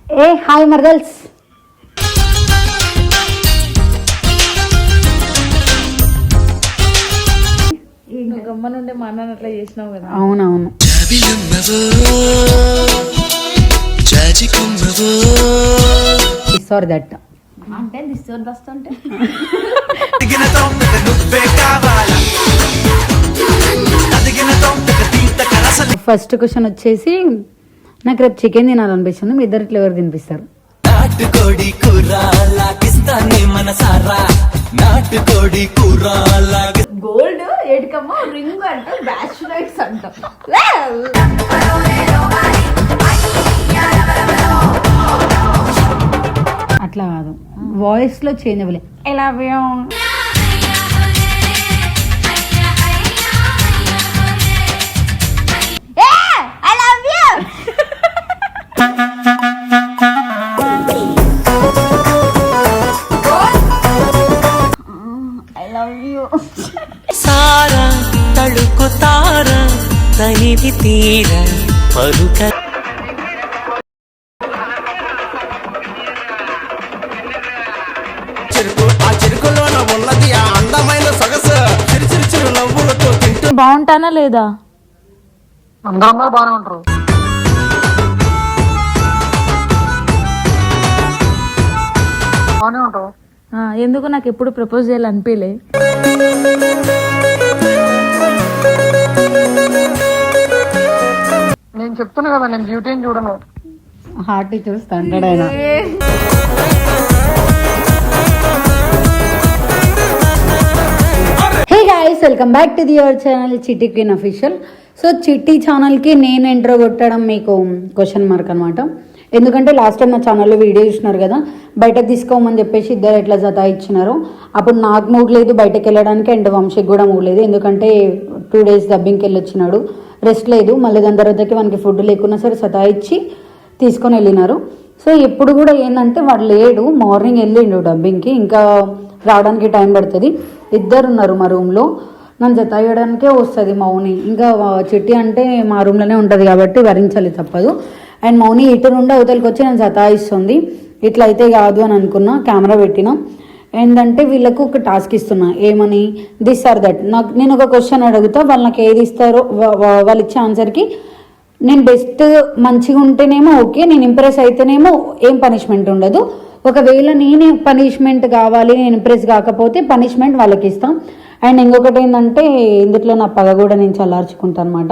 ఏ hi మర్దల్స్. గమ్మనుండే మా అన్న అట్లా చేసినావు కదా. అవునవును. సారీ దట్ అంటే దిస్ బస్ట్ అంటే ఫస్ట్ క్వశ్చన్ వచ్చేసి, నాకు రేపు చికెన్ తినాలనిపిస్తుంది, మీ ఇద్దరు ఇట్లా ఎవరు తినిపిస్తారు? నాటుకోడి కూర లాగిస్తానే మనసారా, నాటుకోడి కూర గోల్డ్ ఏడికమ్మా రింగ్ అంట బ్యాచ్ లైట్స్ అంట. అట్లా కాదు, వాయిస్ లో చేంజ్ అవ్వలే. ఎలా సారా తళుకు తార తనివి తీర పలుక చెరుకులోన ఉన్నది ఆ అందమైన సొగసు, చిరు చిరు చిరు నవ్వులతో తింటూ బాగుంటానా లేదా? అందరూ బాగానే ఉంటారు. బాగానే ఉంటావు. ఎందుకు నాకు ఎప్పుడు ప్రపోజ్ చేయాలనిపించలే. నేను చెప్తున్నా కదా, నేను బ్యూటీని చూడను, హార్ట్ చూస్తా అంటాడు ఆయన. Hey guys, welcome back to your channel చిట్టి క్వీన్ అఫీషియల్. సో చిట్టి ఛానల్కి నేను ఎంట్రో కొట్టడం మీకు క్వశ్చన్ మార్క్ అనమాట. ఎందుకంటే లాస్ట్ టైం నా ఛానల్లో వీడియో చూసినారు కదా, బయటకు తీసుకోమని చెప్పేసి ఇద్దరు ఎట్లా జతా ఇచ్చినారు. అప్పుడు నాకు మూడ్ లేదు బయటకు వెళ్ళడానికి, అండ్ వంశీకి కూడా మూడ్ లేదు, ఎందుకంటే 2 days డబ్బింగ్కి వెళ్ళి వచ్చినాడు, రెస్ట్ లేదు. మళ్ళీ దాని తర్వాతకి మనకి ఫుడ్ లేకున్నా సరే సతాయిచ్చి తీసుకొని వెళ్ళినారు. సో ఎప్పుడు కూడా ఏంటంటే వాడు లేడు, మార్నింగ్ వెళ్ళిండు డబ్బింగ్కి, ఇంకా రావడానికి టైం పడుతుంది. ఇద్దరు ఉన్నారు మా రూమ్లో, నన్ను జతాయడానికే వస్తుంది మౌని. ఇంకా చిట్టి అంటే మా రూమ్లోనే ఉంటుంది కాబట్టి భరించాలి తప్పదు. అండ్ మౌని ఇటు నుండి అవతలకి వచ్చి నన్ను సతాయిస్తుంది. ఇట్లా అయితే కాదు అని అనుకున్నా, కెమెరా పెట్టినా. ఏంటంటే వీళ్ళకు ఒక టాస్క్ ఇస్తున్నా, ఏమని, దిస్ ఆర్ దట్. నేను ఒక క్వశ్చన్ అడుగుతా, వాళ్ళు నాకు ఏది ఇస్తారో వాళ్ళు ఇచ్చే ఆన్సర్కి నేను బెస్ట్ మంచిగా ఉంటేనేమో ఓకే, నేను ఇంప్రెస్ అయితేనేమో ఏం పనిష్మెంట్ ఉండదు. ఒకవేళ నేనే పనిష్మెంట్ కావాలి, నేను ఇంప్రెస్ కాకపోతే పనిష్మెంట్ వాళ్ళకి ఇస్తాం. అండ్ ఇంకొకటి ఏంటంటే ఇందులో నా పగ కూడా నేను చల్లార్చుకుంటాను అనమాట.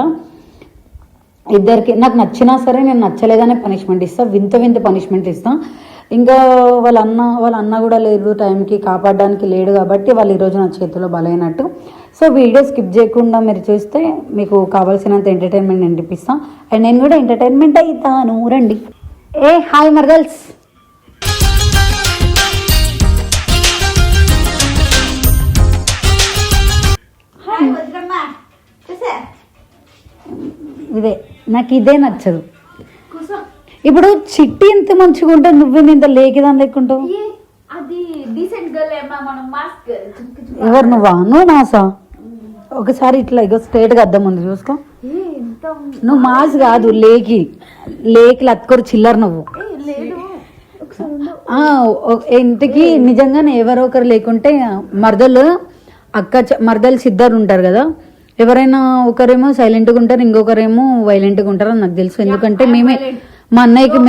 ఇద్దరికి నాకు నచ్చినా సరే నేను నచ్చలేదనే పనిష్మెంట్ ఇస్తాను, వింత పనిష్మెంట్ ఇస్తాను. ఇంకా వాళ్ళ అన్న కూడా లేదు టైంకి, కాపాడడానికి లేడు కాబట్టి వాళ్ళు ఈరోజు నా చేతిలో బలైనట్టు. సో వీడియో స్కిప్ చేయకుండా మీరు చూస్తే మీకు కావాల్సినంత ఎంటర్టైన్మెంట్ నేను ఇప్పిస్తాను, అండ్ నేను కూడా ఎంటర్టైన్మెంట్ అవుతాను. రండి. ఏ హాయ్ మర్దల్స్. నాకు ఇదే నచ్చదు. ఇప్పుడు చిట్టి ఎంత మంచిగా ఉంటుంది, నువ్వు ఇంత లేకిదాని లేకుంటావు. ఎవరు నువ్వు మాసా? ఒకసారి ఇట్లా ఇగో స్ట్రేట్ గా అద్దం ఉంది చూసుకో. నువ్వు మాస్ కాదు, లేకి అత్తుకోరు చిల్లర నువ్వు. ఇంటికి నిజంగానే ఎవరో ఒకరు లేకుంటే మరదలు మరదలు ఇద్దరు ఉంటారు కదా, ఎవరైనా ఒకరేమో సైలెంట్గా ఉంటారు, ఇంకొకరేమో వైలెంట్గా ఉంటారు అని నాకు తెలుసు. ఎందుకంటే మా అన్నయ్యకి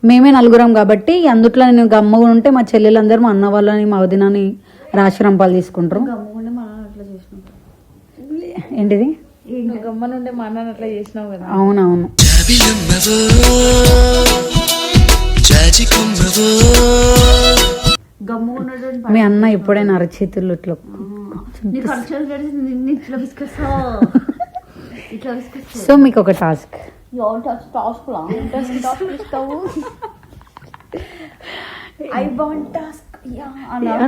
మేమే నలుగురం కాబట్టి, అందుట్లో నేను గమ్మగా ఉంటే మా చెల్లెలందరూ మా అన్న వాళ్ళని మా వదినని రాశిరంపాలు తీసుకుంటారు. ఏంటిది? గమ్మనుండే మా అన్న అట్లా చేసినావు కదా. అవునవును. మీ అన్న ఎప్పుడైనా అరచేతులు ఇట్లా సో మీకు ఒక టాస్క్.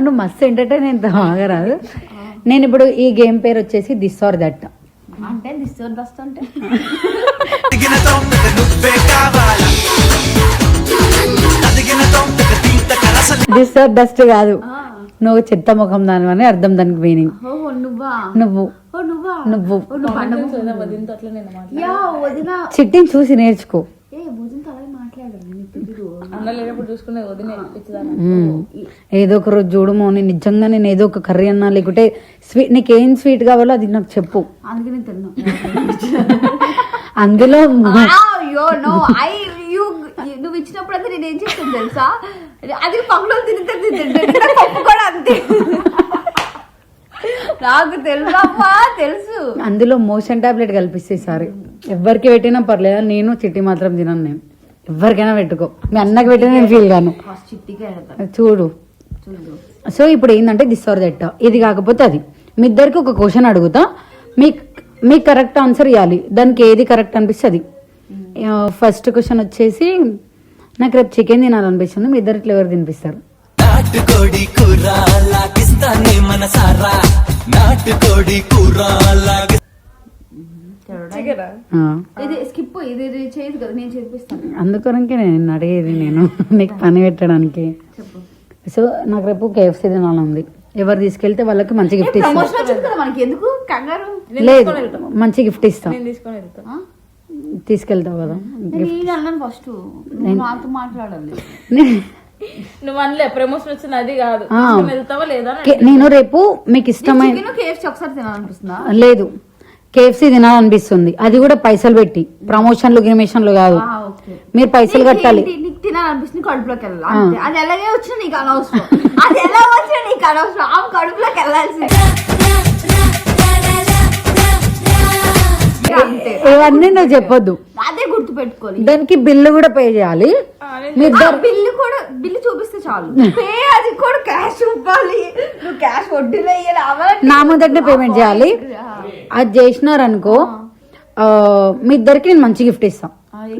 నువ్వు మస్తు ఎంటర్టైన్ ఎంత బాగా రాదు. నేను ఇప్పుడు ఈ గేమ్ పేరు వచ్చేసి దిస్ ఆర్ దట్. అంటే దిస్ ఆర్ బస్ట్ అంటే దిస్ ఆర్ డస్ట్ కాదు, నువ్వు చెత్త ముఖం దాని అని అర్థం, దానికి మీనింగ్. నువ్వు చిట్టిని చూసి నేర్చుకో. భోజనంతో అలాగే మాట్లాడాలి నీకు తెలీదు. అన్న లేనప్పుడు చూసుకునే వదిన పిచ్చిదాన్ని. ఏదో ఒక రోజు చూడు మౌని, నిజంగా నేను ఏదో ఒక కర్రీ అన్నా లేకుంటే స్వీట్, నీకేం స్వీట్ కావాలో అది నాకు చెప్పు. అందుకే నేను తిన్నా. అందులో నువ్వు ఇచ్చినప్పుడు అయితే నేను ఏం చేస్తాను తెలుసా, అది పక్కలో తింటే పప్పు కూడా అంతే. నాకు తెలుసమ్మా, తెలుసు. అందులో మోషన్ టాబ్లెట్ కల్పిస్తే సారీ ఎవరికి పెట్టినా పర్లేదు, నేను చిట్టి మాత్రం తినను. నేను ఎవరికైనా పెట్టుకో, మీ అన్నకి పెట్టినా నేను ఫీల్ గాను. ఫస్ట్ చిట్టికే చూడు. సో ఇప్పుడు ఏంటంటే దిస్ ఆర్ దట్, ఇది కాకపోతే అది. మీ ఇద్దరికి ఒక క్వశ్చన్ అడుగుతా, మీకు కరెక్ట్ ఆన్సర్ ఇవ్వాలి. దానికి ఏది కరెక్ట్ అనిపిస్తే అది. ఫస్ట్ క్వశ్చన్ వచ్చేసి, నాకు రేపు చికెన్ తినాలనిపిస్తుంది, మీ ఇద్దరిట్లో ఎవరు తినిపిస్తారు? నాటుకోడి కూర లాగిస్తానే మనసారా, నాటుకోడి కూర లాగి ఇది స్కిప్, ఇది చేయదు కదా, నేను చేపిస్తాను. అందుకొరకే నేను అడిగేది, నేను నీకు పని పెట్టడానికి. చెప్పు. సో నాకు రేపు KFC తినాలని, ఎవరు తీసుకెళ్తే వాళ్ళకి మంచి గిఫ్ట్ ఇస్తాం. ప్రమోషన్ వచ్చింది కదా మనకి, ఎందుకు కంగారు? లేదు, మంచి గిఫ్ట్ ఇస్తాం. నేను తీసుకొని వెళ్తా. తీసుకెళ్తావు కదా. నేను అన్నాను ఫస్ట్, నువ్వు నాతో మాట్లాడాలి. నువ్వు అనలే ప్రమోషన్ వచ్చింది, అది కాదు తీసుకొని వెళ్తావా లేదా అని నేను రేపు మీకు ఇష్టమైన KFC ఒకసారి తినాలనిపిస్తుందా? లేదు, KFC తినాలనిపిస్తుంది, అది కూడా పైసలు పెట్టి. ప్రమోషన్లు గిమేషన్లు కాదు, మీరు పైసలు కట్టాలి. నీకు తినాలనిపిస్తుంది, కడుపులోకి వెళ్ళాలి అంతే. అది ఎలాగే వచ్చినా నీకు అనవసరం, అది ఎలా వచ్చినా నీకు అనవసరం, ఆమె కడుపులోకి వెళ్ళాల్సింది. ఇవన్నీ నువ్వు చెప్పొద్దు, అదే గుర్తు పెట్టుకోవాలి. దానికి బిల్లు కూడా పే చేయాలి. మీ ఇద్దరు బిల్లు చూపిస్తే చాలు. పే అది కూడా క్యాష్ ఇవ్వాలి, నువ్వు క్యాష్ వడ్డీలో వేయాలి, నా మొదటి పేమెంట్ చేయాలి. అది చేసినారనుకో, మీ ఇద్దరికి నేను మంచి గిఫ్ట్ ఇస్తాం.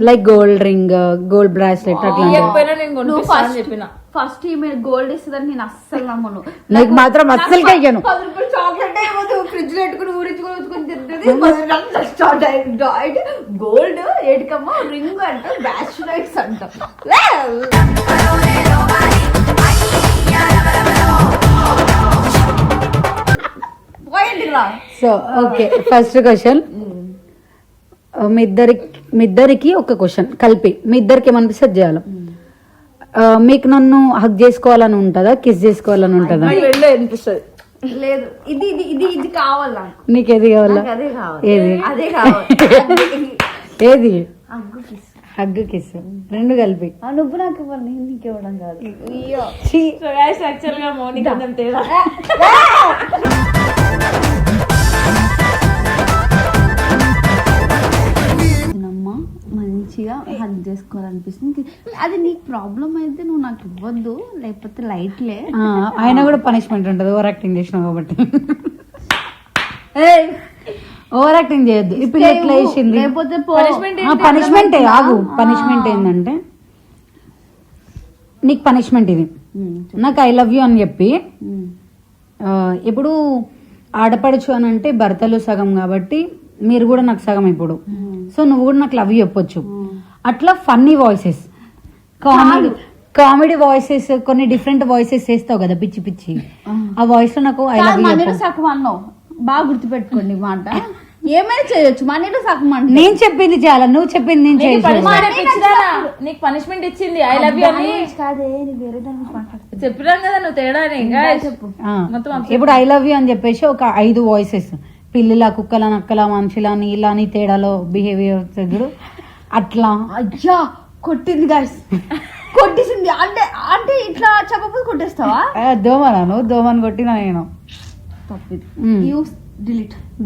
Like gold ring, gold bracelet అట్లా. ఇవ్వకపోయినా నేను కొనిపిస్తా అని చెప్పిన. ఫస్ట్ ఈమె గోల్డ్ ఇస్తుందని నేను అస్సలు నమ్మను. నీకు మాత్రం అస్సలు కయ్యాను. 10 రూపాయలు చాక్లెట్ అయిపోతే ఫ్రిడ్జ్ లో పెట్టుకుని ఊరించుకొని తింటుంది. గోల్డ్ ఏటికమ్మా రింగ్ అంట, బ్యాచులైట్స్ అంట. సో ఓకే, ఫస్ట్ క్వశ్చన్, మీ ఇద్దరికి ఒక క్వశ్చన్ కలిపి మీ ఇద్దరికి ఏమనిపిస్తే చేయాలి. మీకు నన్ను హగ్ చేసుకోవాలని ఉంటుందా, కిస్ చేసుకోవాలని ఉంటుందా? రెండో అనిపిస్తుంది. లేదు, ఇది ఇది ఇది ఇది కావాలి నాకు. నీకు ఏది కావాలా? అదే కావాలి, ఏది? అదే కావాలి. ఏది? Hug kiss. హగ్గు కిస్ రెండు కలిపి. నువ్వు నాకు ఇవ్వాలి, నేను నీకు ఇవ్వడం కాదు. సో గైస్, యాక్చువల్ గా మౌనిక కొంచెం తేడా. మంచిగా హగ్ చేసుకోవాలనిపిస్తుంది. అది నీకు ప్రాబ్లం అయితే నువ్వు నాకు ఇవ్వద్దు, లేకపోతే లైట్లే. ఆయన కూడా పనిష్మెంట్ ఉంటుంది, ఓవర్ యాక్టింగ్ చేసినావు కాబట్టి. ఓవర్ యాక్టింగ్ చేయొద్దు. ఈ పిల్ల ఎట్లా చేసింది? పనిష్మెంటే ఆగు. పనిష్మెంట్ ఏంటంటే, నీకు పనిష్మెంట్ ఇది. నాకు ఐ లవ్ యూ అని చెప్పి, ఇప్పుడు ఆడపడచ్చు అని అంటే భర్తలు సగం కాబట్టి మీరు కూడా నాకు సగం. ఇప్పుడు సో నువ్వు కూడా నాకు లవ్ చెప్పొచ్చు. అట్లా ఫన్నీ వాయిసెస్, కామెడీ వాయిసెస్, కొన్ని డిఫరెంట్ వాయిసెస్ చేస్తావు కదా పిచ్చి పిచ్చి. ఆ వాయిస్ లో నాకు ఐ లవ్ యూ సగం అన్నావు, బాగా గుర్తుపెట్టుకోండి మాట. ఏమైనా చేయొచ్చు, మనీలో సగం అంటే. నేను చెప్పింది చాలా, నువ్వు చెప్పింది నేను చేయొచ్చు. నీకు పనిష్మెంట్ ఇచ్చింది ఐ లవ్ యూ అని కాదే, వేరే దాని గురించి మాట్లాడుతున్నా. చెప్పినాం కదా నువ్వు తేడా. చెప్పు. ఇప్పుడు ఐ లవ్ యూ అని చెప్పేసి ఒక 5 వాయిసెస్, పిల్లిల, కుక్కల, నక్కల, మనుషుల, నీళ్ళ అని తేడాలో బిహేవియర్ చూడు. అట్లా అయ్యా కొట్టింది గాయస్, కొట్టేసింది. అంటే అంటే ఇట్లా చెప్పకపోతే కొట్టేస్తావా? దోమను దోమని కొట్టినా నేను.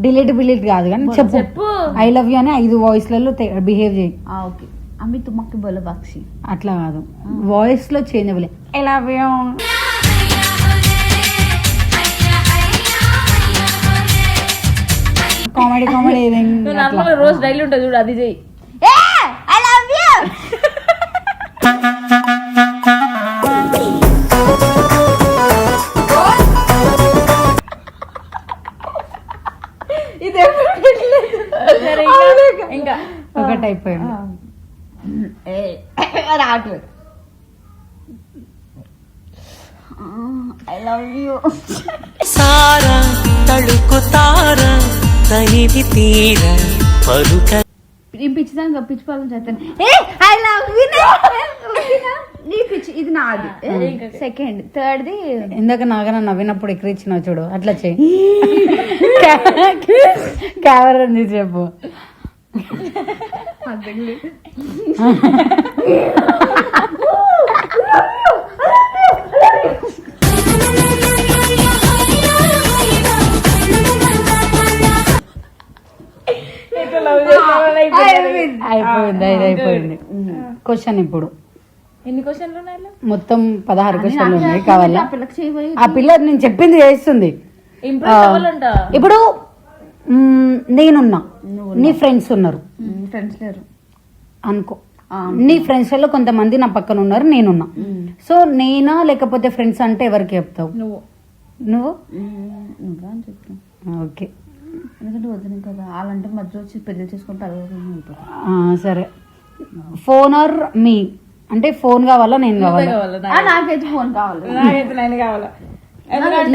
డిలీట్ కాదు కానీ చెప్పు. ఐ లవ్ యూ అని 5 వాయిస్లలో బిహేవ్ చేయి. ఓకే, అమ్మి తుమ్మకి బోల బాక్షి. అట్లా కాదు, వాయిస్ లో చేంజ్ అవ్వలే. ఐ లవ్ యూ కామెడీ రోజు డైలీ ఉంటుంది చూడు, అది చెయ్యి. I love you. ఇంకా ఒకటి అయిపోయింది. రావట్లేదు. I love you. సారా తడుకు తారా తనివి తీర పరుక. పిచ్చిదాన్ని పిచ్చి పనులు చేస్తాను. ఏ ఐ లవ్ యు నీ పిచ్చి ఇది నాది. సెకండ్ థర్డ్ది ఇందాక నాగన నవ్వినప్పుడు ఎక్కిరిచ్చినావు చూడు, అట్లా చెయ్యి. కెమెరా తీసి చెప్పు. అయిపోయింది, ఇది అయిపోయింది. క్వశ్చన్ ఇప్పుడు ఎన్ని క్వశ్చన్లు ఉన్నాయి? మొత్తం 16 క్వశ్చన్లు ఉన్నాయి. కావాలా? పిల్లకి చేయబోయి ఆ పిల్ల నేను చెప్పింది చేస్తుంది. ఇంప్రెస్ అవ్వాలంట. ఇప్పుడు నేనున్నా, నీ ఫ్రెండ్స్ ఉన్నారు ఫ్రెండ్స్ లేరు అనుకో. నీ ఫ్రెండ్స్ లో కొంతమంది నా పక్కన ఉన్నారు, నేనున్నా. సో నేనా లేకపోతే ఫ్రెండ్స్ అంటే ఎవరికి చెప్తావు? నువ్వు నువ్వు అని చెప్తాను. ఓకే, ఎందుకంటే వద్దు కదా వాళ్ళంటే మధ్యలో వచ్చి పెళ్లి చేసుకుంటే సరే. ఫోన్ ఆర్ మీ అంటే ఫోన్ కావాలా నేను కావాలా? నాకైతే ఫోన్ కావాలి. నాకైతే నేను కావాలా?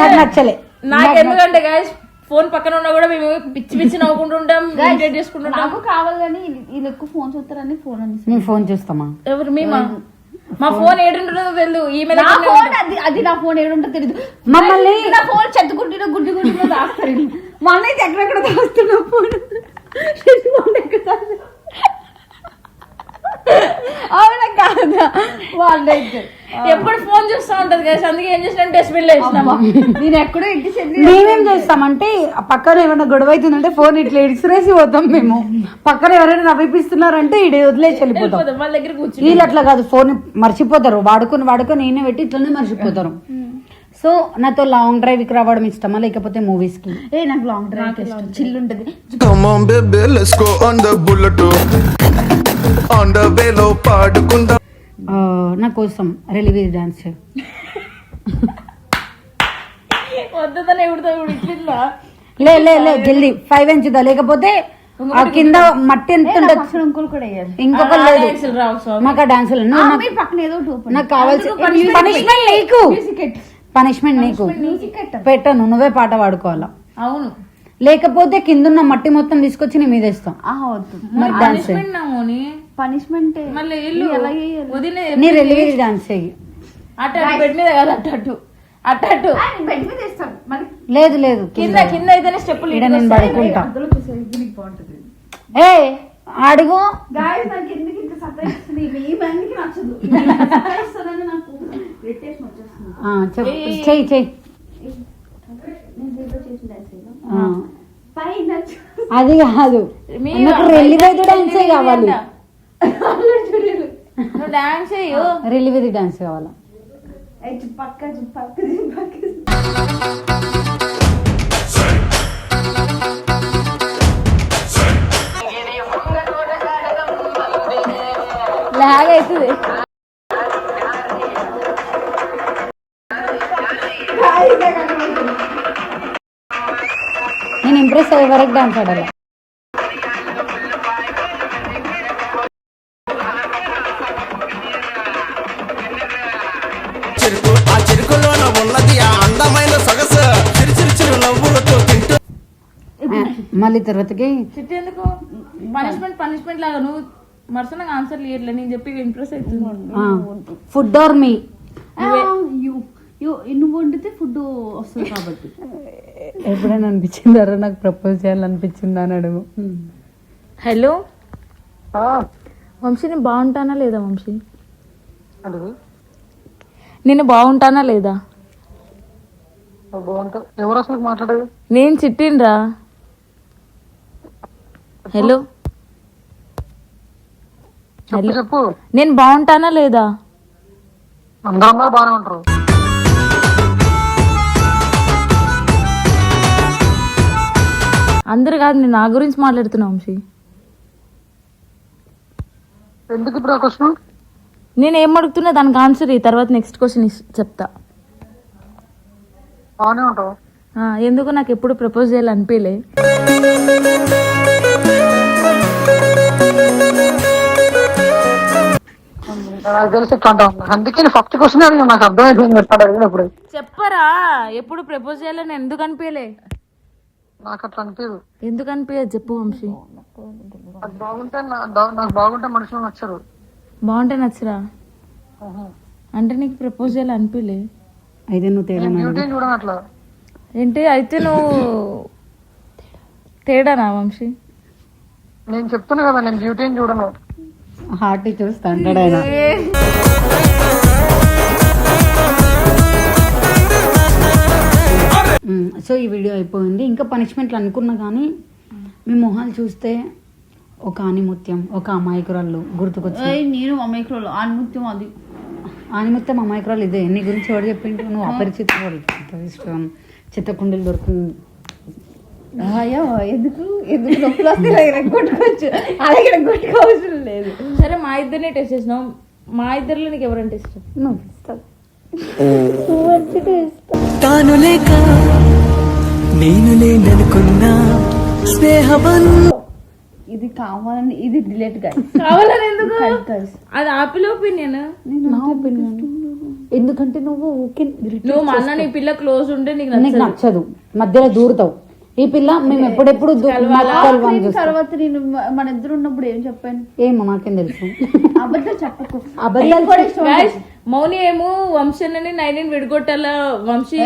నాకు నచ్చలే. నాకు ఎందుకంటే గాయస్ ఫోన్ పక్కన ఉన్నా కూడా మేము పిచ్చి పిచ్చి నవ్వుకుంటుంటాం, ఇరిటేట్ చేసుకుంటుంటాం. నాకు కావాలి కానీ వీళ్ళు ఎక్కువ ఫోన్ చూస్తారని ఫోన్ అని. మేము ఫోన్ చూస్తామా? ఎవరు మేమా? మా ఫోన్ ఏడుంటుందో తెలియదు. ఈమె అది నా ఫోన్ ఏడుంటో తెలియదు. మమ్మల్ని నా ఫోన్ చెత్తకుంటున్నా గుడ్డి గుడ్డిలో దాస్తారు. మా అన్నైతే ఎక్కడెక్కడ దాస్తున్నా ఫోన్. అవునా కాదా? వాళ్ళైతే ఎప్పుడు ఫోన్ చూస్తా ఉంటది కదా, అందుకే ఏం చేసిన డస్ట్బిన్ లో వేసినామా. నేను ఎక్కడో ఇంటి మేమేం చేస్తామంటే పక్కన ఏమైనా గొడవ అవుతుందంటే ఫోన్ ఇట్లా ఇడిసిరేసి పోతాం మేము. పక్కన ఎవరైనా నవ్విపిస్తున్నారంటే ఇడి వదిలేసి వెళ్ళిపోతాం. వాళ్ళ దగ్గర కూర్చుని వీళ్ళు అట్లా కాదు, ఫోన్ మర్చిపోతారు. వాడుకొని నేనే పెట్టి ఇట్లనే మర్చిపోతారు. సో నాతో లాంగ్ డ్రైవ్ కి రావడం ఇష్టమా లేకపోతే మూవీస్ కి? నాకు లాంగ్ డ్రైవ్ ఇష్టం. చిల్లు ఉంటది. Come on baby, let's go on the bullet. On the way లో పాడుకుందాం. నా కోసం రిలీవ్ డాన్స్ వద్దనే ఎవరితో ఇట్లా లే జల్దీ 5 ఇంచుదా, లేకపోతే ఆ కింద మట్టి ఎంత ఉండదు. ఇంకోలు కూడా వేయాలి. ఇంకొక లేదు మాకు ఆ డాన్సులు. పక్కన ఏదో నాకు కావాల్సిన పనిష్మెంట్ నీకు, పనిష్మెంట్ నీకు పెట్టను. నువ్వే పాట పాడుకోవాలా. అవును, లేకపోతే కిందున్న మట్టి మొత్తం తీసుకొచ్చి నీ మీద ఇస్తాం. మరి డాన్స్ పనిష్మెంట్ మళ్ళీ వదిలే నీ రిలీవ్ డాన్స్ చెయ్యి. అటు బెడ్ మీద కాదు, అటు బెడ్ మీద వేస్తాం. లేదు కింద అయితేనే స్టెప్పులు. ఇక్కడ నేను పడుకుంటా. ఏ అడుగు గాయస్ నాకు ఎందుకు ఇంత సతాయిస్తుంది? ఈ బండికి నచ్చదు. నాకు ఇరిటేషన్ వచ్చేస్తుంది. చెయ్యి. అది కాదు, నాకు రిలీవ్ డాన్సే కావాలి. డాన్స్ చేయు. రిలీవ్ డాన్స్ కావాలా? పక్క లాగ్ అవుతుంది. నేను ఇంప్రెస్ అయ్యే వరకు డాన్స్ ఆడాలి. ఆ చెరుకులోన ఉన్నది ఆ అందమైన సొగసు, చిరు నవ్వులతో తింటూ. మళ్ళీ తర్వాతకి చిట్టి ఎందుకు పనిష్మెంట్ లాగా నువ్వు మరుసనంగా ఆన్సర్ ఇయ్యట్లే. నేను చెప్పి ఇంప్రెస్ అవుతుంది. ఫుడ్ ఆర్ మీ? నువ్వు వండితే ఫుడ్ వస్తుంది కాబట్టి. ఎప్పుడైనా అనిపించిందారా నాకు ప్రపోజ్ చేయాలనిపించిందా అని అడుగు. హలో వంశీ, నేను బాగుంటానా లేదా? వంశీ నేను బాగుంటానా లేదా? ఎవరు అసలు మాట్లాడేది? నేను చిట్టిన్రా. హలో చెప్పు. నేను బాగుంటానా లేదా? అందరూ బాగానే ఉంటారు. అందరు కాదు, నేను నా గురించి మాట్లాడుతున్నా వంశీ. ఎందుకు ఇప్పుడు ఆ క్వశ్చన్? నేను ఏం అడుగుతున్నా దానికి ఆన్సర్ ఈ తర్వాత నెక్స్ట్ క్వశ్చన్ చెప్తా. బాగానే ఉంటావు. ఎందుకు నాకు ఎప్పుడు ప్రపోజ్ చేయాలనిపించలే. నాకు తెలిసి ఇట్లా అంటావు. అందుకే ఫస్ట్ క్వశ్చన్ అడిగిన నాకు అర్థమైపోయింది అడిగినప్పుడు. చెప్పరా ఎప్పుడు ప్రపోజ్ చేయాలని ఎందుకు అనిపించలే? నాకు అట్లా అనిపించదు. ఎందుకు అనిపించదు చెప్పు వంశీ. నాకు బాగుంటే నాకు బాగుంటే మనుషులు నచ్చరు. బాగుంటే నచ్చరా? అంటే నీకు ప్రపోజ్ చేయాలి అనిపించలే? అయితే నువ్వు తేడా బ్యూటీని చూడను అట్లా. ఏంటి అయితే నువ్వు తేడానా వంశీ? నేను చెప్తున్నా కదా నేను బ్యూటీని చూడను. హార్ట్ చూస్తా అంటాడు ఆయన. సో ఈ వీడియో అయిపోయింది. ఇంకా పనిష్మెంట్లు అనుకున్నా కానీ మీ మొహాలు చూస్తే ఒక ఆనిముత్యం, ఒక అమాయకురాళ్ళు గుర్తుకొచ్చి. నేను అమాయకురాలు ఆనిముత్యం అది. ఆనిముత్యం అమాయకురాలు ఇదే. నీ గురించి ఎవరు చెప్పిండు? నువ్వు అపరిచిత ఇష్టం చిత్తకుండలు దొరుకుతుంది. అయ్యో ఎందుకు ఎందుకు నొప్పులు వస్తే కొట్టుకోవచ్చు, అలాగే కొట్టుకోవచ్చు లేదు. సరే మా ఇద్దరిని టెస్ట్ చేసినాం, మా ఇద్దరిలో నీకు ఎవరంటే ఇష్టం? నువ్వు ఇస్తావు. తాను లేక నేను లేననుకున్నా స్నేహబంధం. ఇది కావాలని ఇది డిలీట్ గా కావాలని ఎందుకు? అది ఆపిల్ ఒపీనియన్. నా ఒపీనియన్. ఎందుకంటే నువ్వు నువ్వు మా అన్న నీ పిల్ల క్లోజ్ ఉంటే నీకు నీకు నచ్చదు, మధ్యలో దూరుతావు. ఈ పిల్ల మేము ఎప్పుడెప్పుడు తర్వాత నేను మన ఇద్దరు ఉన్నప్పుడు ఏం చెప్పాను ఏమో నాకేం తెలుసు. అబద్ధాలు చెప్పకు. అబద్ధాలు మౌని ఏమో వంశీని నైన్ విడగొట్టాల. Vamshi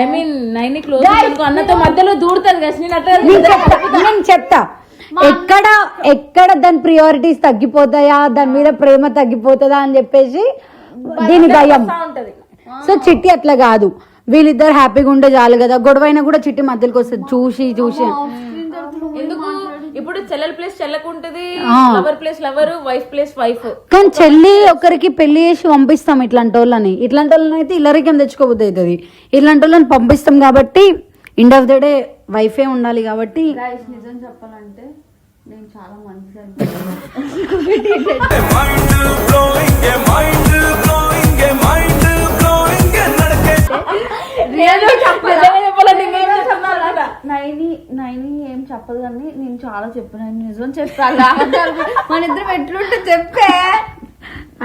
I mean nine close అన్నతో మధ్యలో దూరుతాను కదా నేను అట్లా. నేను చెప్తా ఎక్కడ దాని ప్రియారిటీస్ తగ్గిపోతాయా, దాని మీద ప్రేమ తగ్గిపోతుందా అని చెప్పేసి దీని భయం. సో చిట్టి అట్లా కాదు, వీళ్ళిద్దరు హ్యాపీగా ఉంటే చాలు కదా. గొడవైనా కూడా చిట్టి మధ్యలోకి వస్తుంది చూసి చూసి. ఎందుకు ఇప్పుడు చెల్లెల ప్లేస్ చెల్లకుంటది, lover place lover, wife place wife. కానీ చెల్లి ఒకరికి పెళ్లి చేసి పంపిస్తాం ఇట్లాంటి వాళ్ళని. ఇట్లాంటి వాళ్ళని అయితే ఇల్లరికం తెచ్చుకోబోద్ది అవుతుంది. ఇట్లాంటి వాళ్ళని పంపిస్తాం కాబట్టి ఎండ్ ఆఫ్ ద డే వైఫే ఉండాలి కాబట్టి. నిజం చెప్పాలంటే నేను చాలా మంచిది నైని ఏం చెప్పదు కానీ నేను చాలా చెప్పాను. నిజం చెప్పాలి మన ఇద్దరం ఎట్లుంటే చెప్పే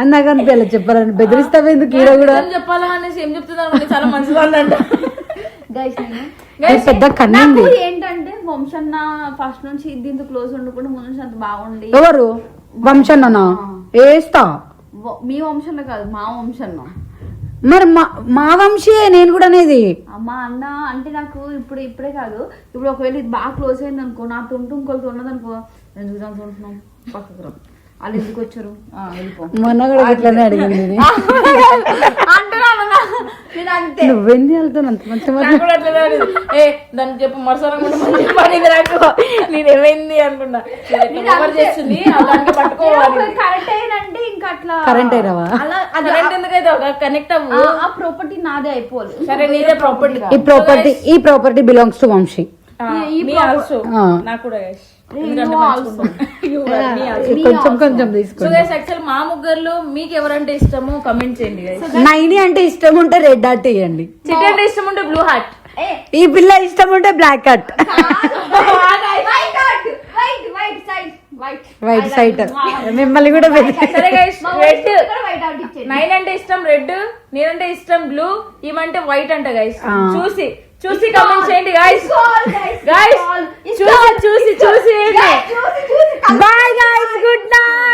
అన్నాకని పిల్ల చెప్పాలని బెదిరిస్తావు ఎందుకు? ఈడ కూడా చెప్పాలా అనేసి ఏం చెప్తున్నా చాలా మంచిది గైస్. పెద్ద కన్నింది ఏంటంటే వంశన్న ఫస్ట్ నుంచి దీంతో క్లోజ్ ఉండకుండా ముందు నుంచి అంత బాగుండి. ఎవరు వంశన్ననా? వేస్తా. మీ వంశంలో కాదు మా వంశన్న. మరి మా వంశీ నేను కూడా అనేది. మా అన్న అంటే నాకు ఇప్పుడే కాదు, ఇప్పుడు ఒకవేళ ఇది బాగా క్లోజ్ అయింది అనుకో, నాతో ఉంటూ ఇంకొకటి ఉన్నది అనుకో, ఎందుకు దాంతో ఉంటున్నాం పక్కకు రా, వాళ్ళు ఎందుకు వచ్చారు వెళ్ళిపో. మొన్న కూడా ఇట్లానే అడిగింది. నువ్వెంది వెళ్తాను అంత మంచి దాన్ని చెప్పు మరుసరం నేనేమైంది అనుకున్నా చేస్తుంది. కరెక్ట్ అయిందంటే ఇంకా అట్లా కరెంట్ అయిరావా? ఎందుకైతే కనెక్ట్ అవ్వు. ఆ ప్రాపర్టీ నాదే అయిపోవాలి. సరే నీదే ప్రాపర్టీ. ఈ ప్రాపర్టీ బిలాంగ్స్ టు వంశీ. నాకు కూడా కొంచెం తీసుకోండి. మా ముగ్గురులో మీకు ఎవరంటే ఇష్టమో కమెంట్ చేయండి. నైని అంటే ఇష్టం ఉంటే రెడ్ హార్ట్ ఇవ్వండి. చిట్టి అంటే ఇష్టం ఉంటే బ్లూ హార్ట్. ఈ పిల్ల ఇష్టం ఉంటే బ్లాక్ హార్ట్. వైట్ సైట్ మిమ్మల్ని కూడా నైన్ అంటే ఇష్టం రెడ్, నేనంటే ఇష్టం బ్లూ, ఈమంటే వైట్ అంట గైస్. చూసి కమెంట్ చేయండి గైస్. చూసి బాయ్ గైస్, గుడ్ నైట్.